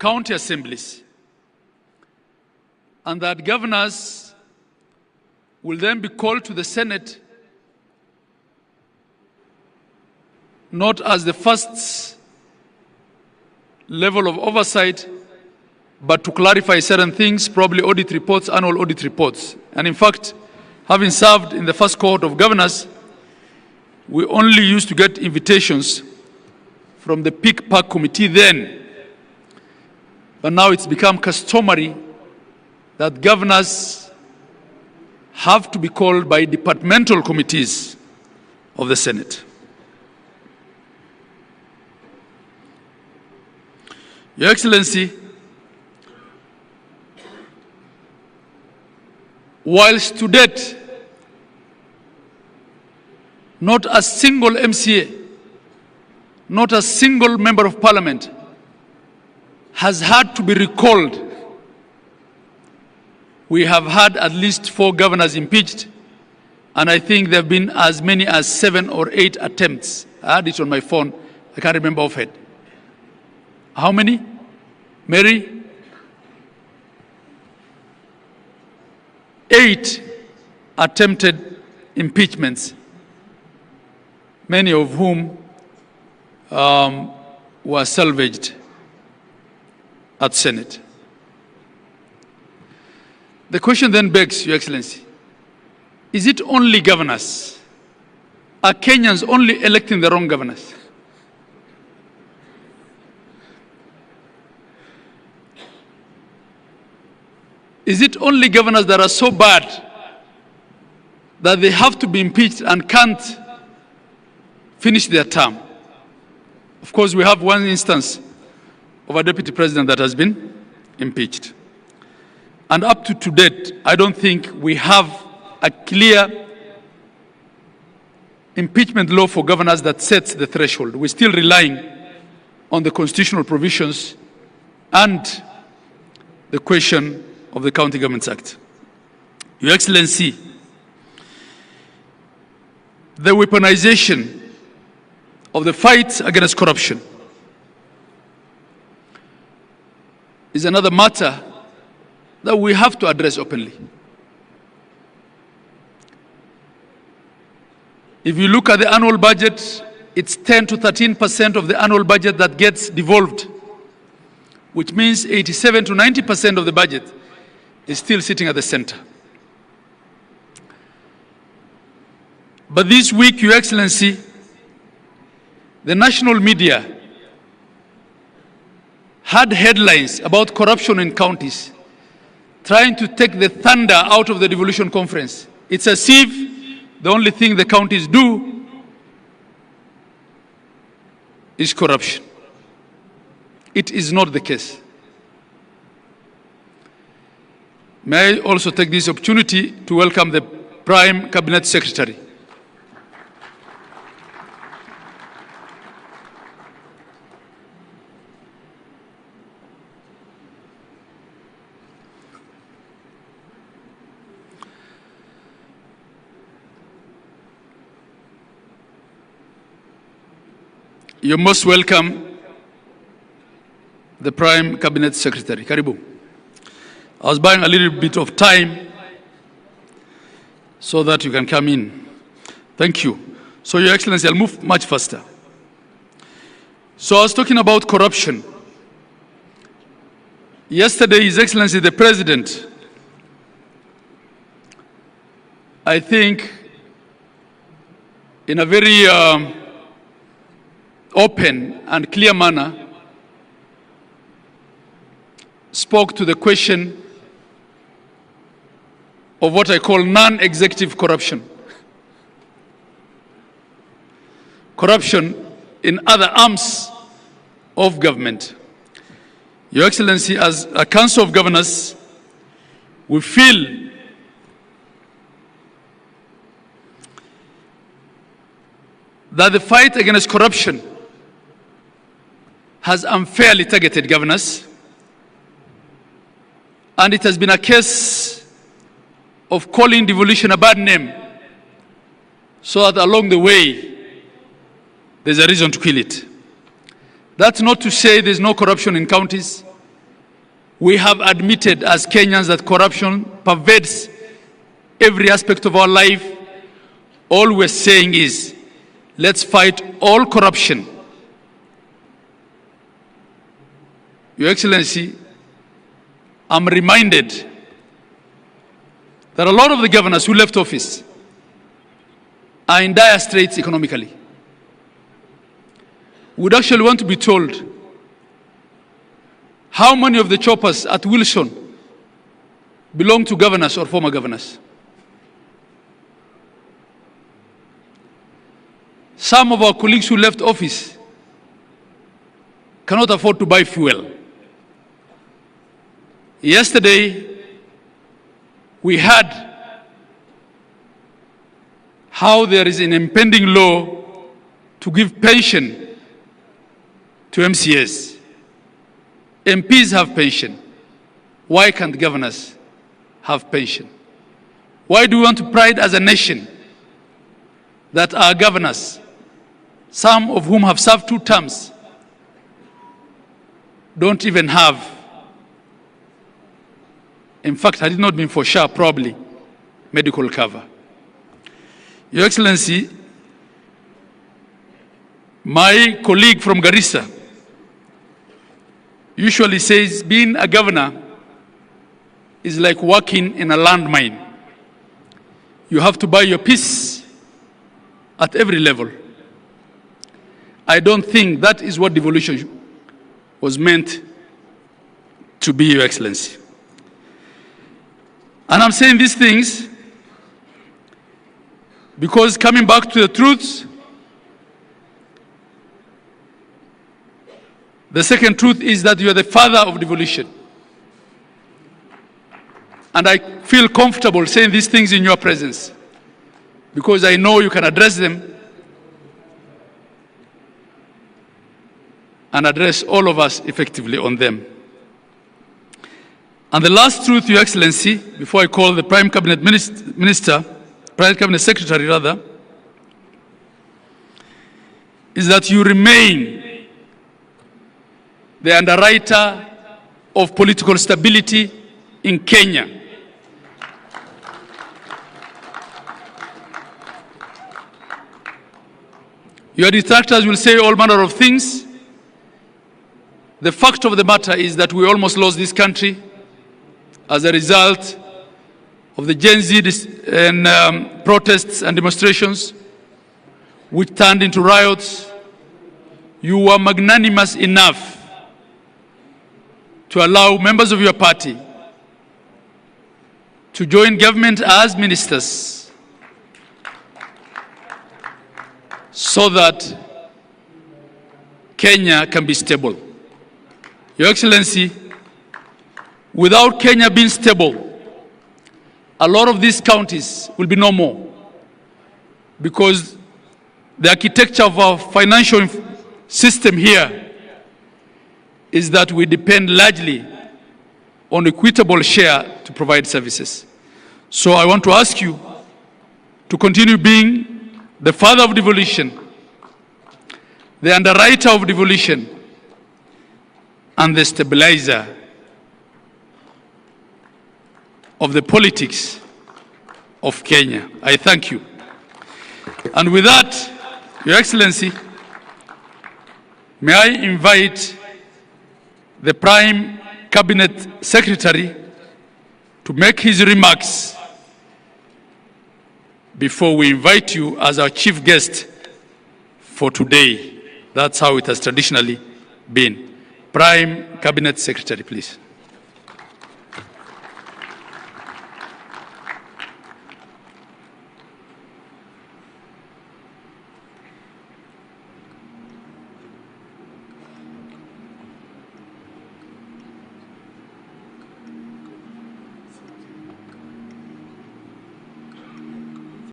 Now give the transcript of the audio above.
county assemblies, and that governors will then be called to the Senate not as the first level of oversight, but to clarify certain things, probably audit reports, annual audit reports. And in fact, having served in the first cohort of governors, we only used to get invitations from the Peak Park Committee then. But now it's become customary that governors have to be called by departmental committees of the Senate. Your Excellency, whilst to date, not a single MCA, not a single member of parliament has had to be recalled. We have had at least 4 governors impeached, and I think there have been as many as 7 or 8 attempts. I had it on my phone. I can't remember offhand. How many? Mary? 8 attempted impeachments, many of whom were salvaged at Senate. The question then begs, Your Excellency, is it only governors? Are Kenyans only electing the wrong governors? Is it only governors that are so bad that they have to be impeached and can't finish their term? Of course, we have one instance of a deputy president that has been impeached. And up to date, I don't think we have a clear impeachment law for governors that sets the threshold. We're still relying on the constitutional provisions and the question of the County Governments Act. Your Excellency, the weaponization of the fight against corruption is another matter that we have to address openly. If you look at the annual budget, it's 10 to 13% of the annual budget that gets devolved, which means 87 to 90% of the budget is still sitting at the center. But this week, Your Excellency, the national media had headlines about corruption in counties, trying to take the thunder out of the devolution conference. It's as if the only thing the counties do is corruption. It is not the case. May I also take this opportunity to welcome the Prime Cabinet Secretary. You're most welcome, the Prime Cabinet Secretary. Karibu. I was buying a little bit of time so that you can come in. Thank you. So, Your Excellency, I'll move much faster. So I was talking about corruption. Yesterday, His Excellency, the President, I think, in a very open and clear manner, spoke to the question of what I call non-executive corruption. Corruption in other arms of government. Your Excellency, as a Council of Governors, we feel that the fight against corruption has unfairly targeted governors, and it has been a case of calling devolution a bad name, so that along the way, there's a reason to kill it. That's not to say there's no corruption in counties. We have admitted as Kenyans that corruption pervades every aspect of our life. All we're saying is, let's fight all corruption. Your Excellency, I'm reminded that a lot of the governors who left office are in dire straits economically. We'd actually want to be told how many of the choppers at Wilson belong to governors or former governors. Some of our colleagues who left office cannot afford to buy fuel. Yesterday, we heard how there is an impending law to give pension to MCAs. MPs have pension. Why can't governors have pension? Why do we want to pride as a nation that our governors, some of whom have served 2 terms, don't even have, in fact, had it not been for SHA, probably, medical cover? Your Excellency, my colleague from Garissa usually says being a governor is like working in a landmine. You have to buy your peace at every level. I don't think that is what devolution was meant to be, Your Excellency. And I'm saying these things because, coming back to the truths, the second truth is that you are the father of devolution. And I feel comfortable saying these things in your presence because I know you can address them and address all of us effectively on them. And the last truth, Your Excellency, before I call the Prime Cabinet Minister, Prime Cabinet Secretary rather, is that you remain the underwriter of political stability in Kenya. Your detractors will say all manner of things. The fact of the matter is that we almost lost this country as a result of the Gen Z protests and demonstrations, which turned into riots. You were magnanimous enough to allow members of your party to join government as ministers so that Kenya can be stable. Your Excellency, without Kenya being stable, a lot of these counties will be no more, because the architecture of our financial system here is that we depend largely on equitable share to provide services. So I want to ask you to continue being the father of devolution, the underwriter of devolution, and the stabilizer of the politics of Kenya. I thank you. And with that, Your Excellency, may I invite the Prime Cabinet Secretary to make his remarks before we invite you as our chief guest for today. That's how it has traditionally been. Prime Cabinet Secretary, please.